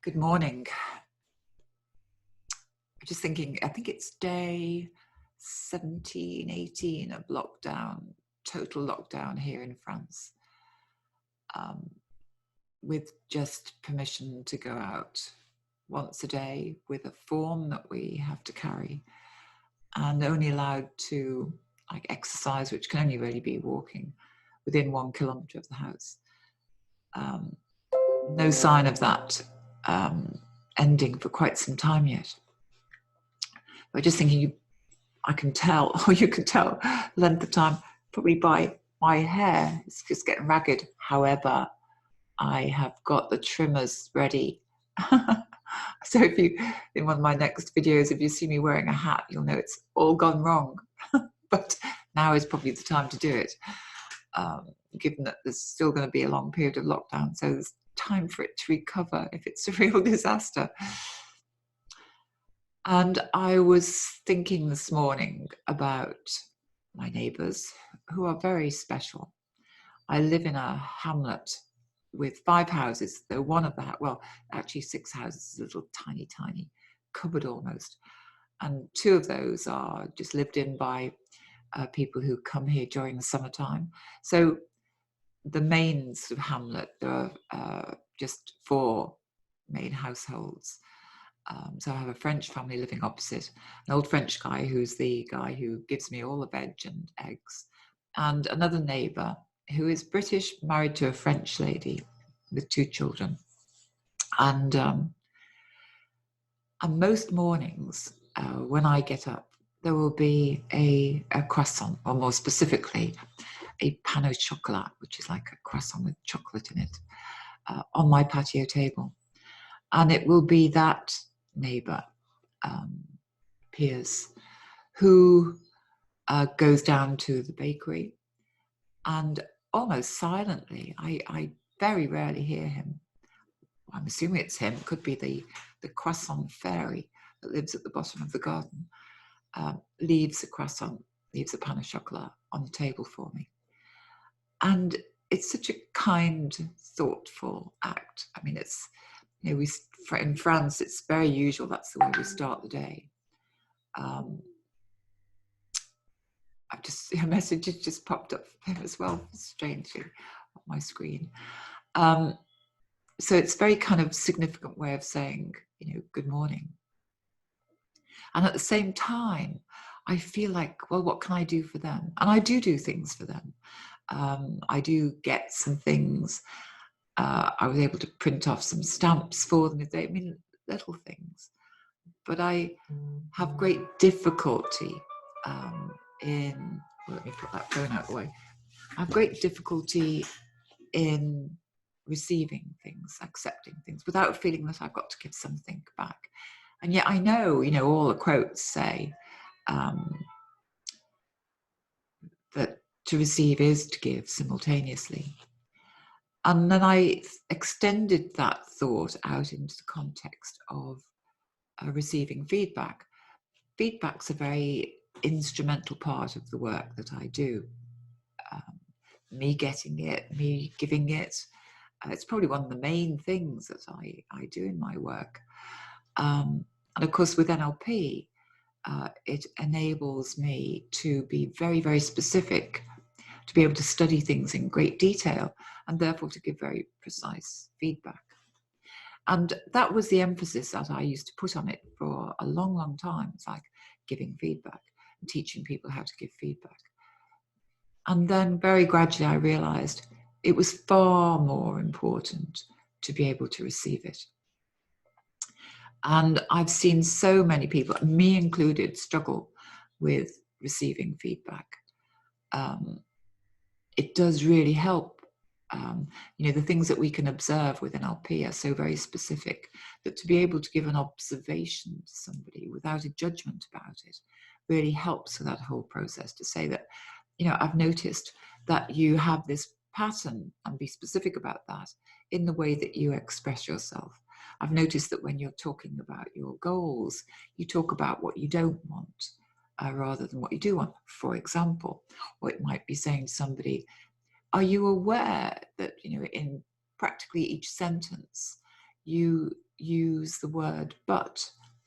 Good morning. I'm just thinking, I think it's day 17, 18 of lockdown, total lockdown here in France, with just permission to go out once a day with a form that we have to carry, and only allowed to exercise, which can only really be walking within 1 kilometre of the house. No sign of that ending for quite some time yet. But just thinking, I can tell, or you can tell, length of time, probably by my hair. It's just getting ragged. However, I have got the trimmers ready. So if you, in one of my next videos, if you see me wearing a hat, you'll know it's all gone wrong. But now is probably the time to do it, given that there's still going to be a long period of lockdown. So there's time for it to recover if it's a real disaster. And I was thinking this morning about my neighbours, who are very special. I live in a hamlet with 5 houses, though one of the, well, actually 6 houses, a little tiny cupboard almost. And 2 of those are just lived in by people who come here during the summertime. So the main sort of hamlet, there are just 4 main households. So I have a French family living opposite, an old French guy who's the guy who gives me all the veg and eggs, and another neighbour who is British, married to a French lady with 2 children. And most mornings when I get up, there will be a croissant, or more specifically, a pain au chocolat, which is like a croissant with chocolate in it, on my patio table. And it will be that neighbour, Piers, who goes down to the bakery, and almost silently, I very rarely hear him. I'm assuming it's him. It could be the croissant fairy that lives at the bottom of the garden. Leaves a croissant, leaves a pain au chocolat on the table for me. And it's such a kind, thoughtful act. I mean, it's, you know, in France, it's very usual. That's the way we start the day. A message has just popped up for him as well, strangely, on my screen. So it's a very kind of significant way of saying, you know, good morning. And at the same time, I feel like, well, what can I do for them? And I do things for them. I do get some things. I was able to print off some stamps for them. I mean, little things. But I have great difficulty in, well, let me put that phone out of the way. I have great difficulty in receiving things, accepting things, without feeling that I've got to give something back. And yet I know, you know, all the quotes say that to receive is to give simultaneously. And then I extended that thought out into the context of receiving feedback. Feedback's a very instrumental part of the work that I do. Me getting it, me giving it. It's probably one of the main things that I do in my work. And of course, with NLP, it enables me to be very, very specific, to be able to study things in great detail, and therefore to give very precise feedback. And that was the emphasis that I used to put on it for a long, long time. It's like giving feedback and teaching people how to give feedback. And then very gradually I realized it was far more important to be able to receive it. And I've seen so many people, me included, struggle with receiving feedback. It does really help. You know, the things that we can observe with NLP are so very specific that to be able to give an observation to somebody without a judgment about it really helps with that whole process, to say that, you know, I've noticed that you have this pattern, and be specific about that in the way that you express yourself. I've noticed that when you're talking about your goals, you talk about what you don't want rather than what you do want, for example. Or it might be saying to somebody, are you aware that, you know, in practically each sentence, you use the word but.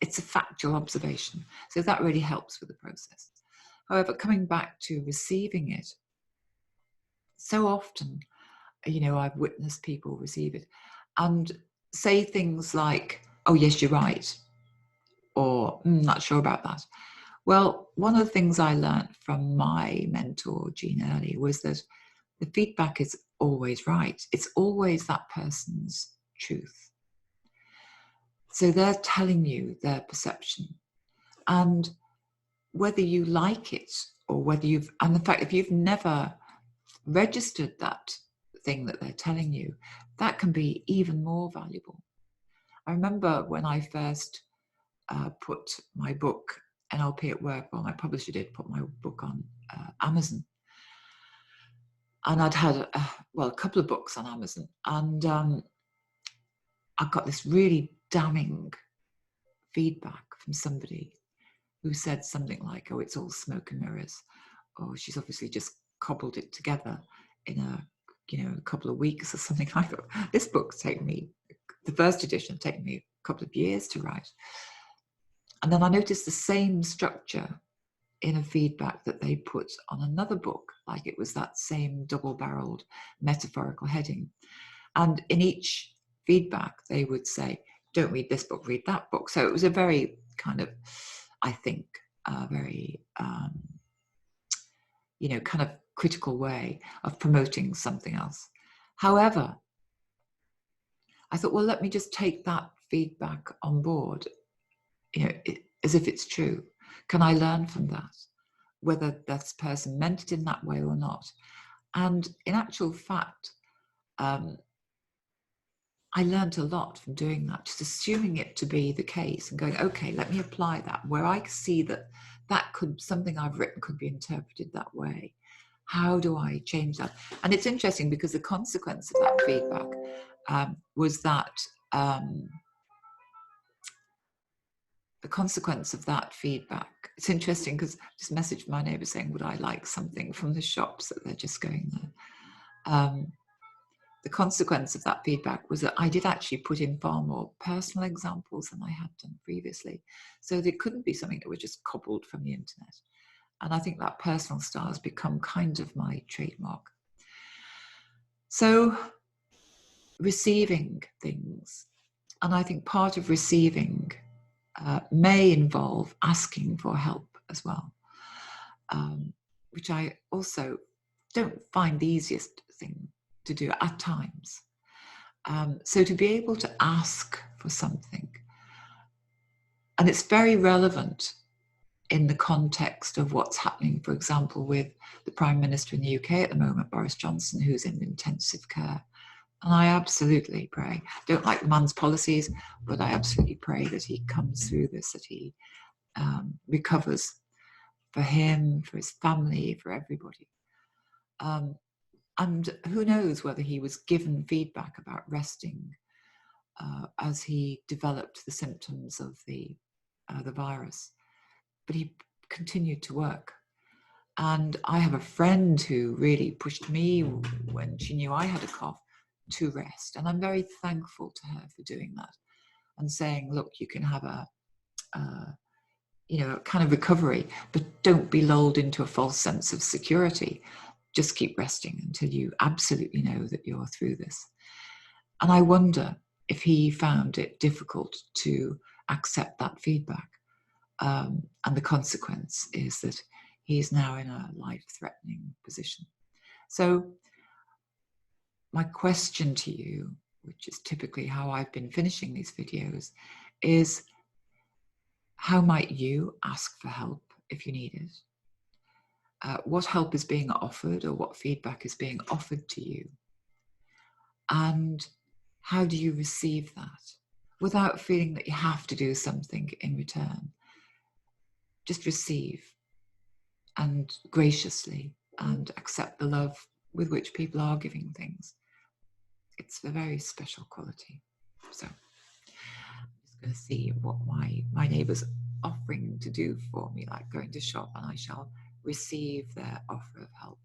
It's a factual observation. So that really helps with the process. However, coming back to receiving it, so often, I've witnessed people receive it and say things like, oh, yes, you're right, or not sure about that. Well, one of the things I learned from my mentor, Jean Early, was that the feedback is always right. It's always that person's truth. So they're telling you their perception. And whether you like it or whether and in fact, if you've never registered that thing that they're telling you, that can be even more valuable. I remember when I first put my book, NLP at Work, well, my publisher did put my book on Amazon. And I'd had, a couple of books on Amazon. And I got this really damning feedback from somebody who said something like, oh, it's all smoke and mirrors. Or she's obviously just cobbled it together in a couple of weeks or something. I thought, this book's taken me, the first edition taken me a couple of years to write. And then I noticed the same structure in a feedback that they put on another book, like it was that same double-barreled metaphorical heading. And in each feedback, they would say, don't read this book, read that book. So it was a very kind of, I think, very, kind of critical way of promoting something else. However, I thought, well, let me just take that feedback on board, as if it's true. Can I learn from that? Whether that person meant it in that way or not. And in actual fact, I learned a lot from doing that, just assuming it to be the case and going, okay, let me apply that where I see that something I've written could be interpreted that way. How do I change that? And it's interesting because the consequence of that feedback was that it's interesting because I just messaged my neighbour saying, would I like something from the shops that they're just going there? The consequence of that feedback was that I did actually put in far more personal examples than I had done previously. So there couldn't be something that was just cobbled from the internet. And I think that personal style has become kind of my trademark. So receiving things, and I think part of receiving may involve asking for help as well, which I also don't find the easiest thing to do at times. So to be able to ask for something, and it's very relevant in the context of what's happening, for example, with the Prime Minister in the UK at the moment, Boris Johnson, who's in intensive care. And I absolutely pray, don't like the man's policies, but I absolutely pray that he comes through this, that he recovers for him, for his family, for everybody. And who knows whether he was given feedback about resting as he developed the symptoms of the virus. But he continued to work. And I have a friend who really pushed me when she knew I had a cough to rest. And I'm very thankful to her for doing that and saying, look, you can have a kind of recovery, but don't be lulled into a false sense of security. Just keep resting until you absolutely know that you're through this. And I wonder if he found it difficult to accept that feedback. And the consequence is that he is now in a life-threatening position. So my question to you, which is typically how I've been finishing these videos, is how might you ask for help if you need it? What help is being offered or what feedback is being offered to you? And how do you receive that without feeling that you have to do something in return? Just receive and graciously and accept the love with which people are giving things. It's a very special quality. So I'm just going to see what my neighbour's offering to do for me, like going to shop, and I shall receive their offer of help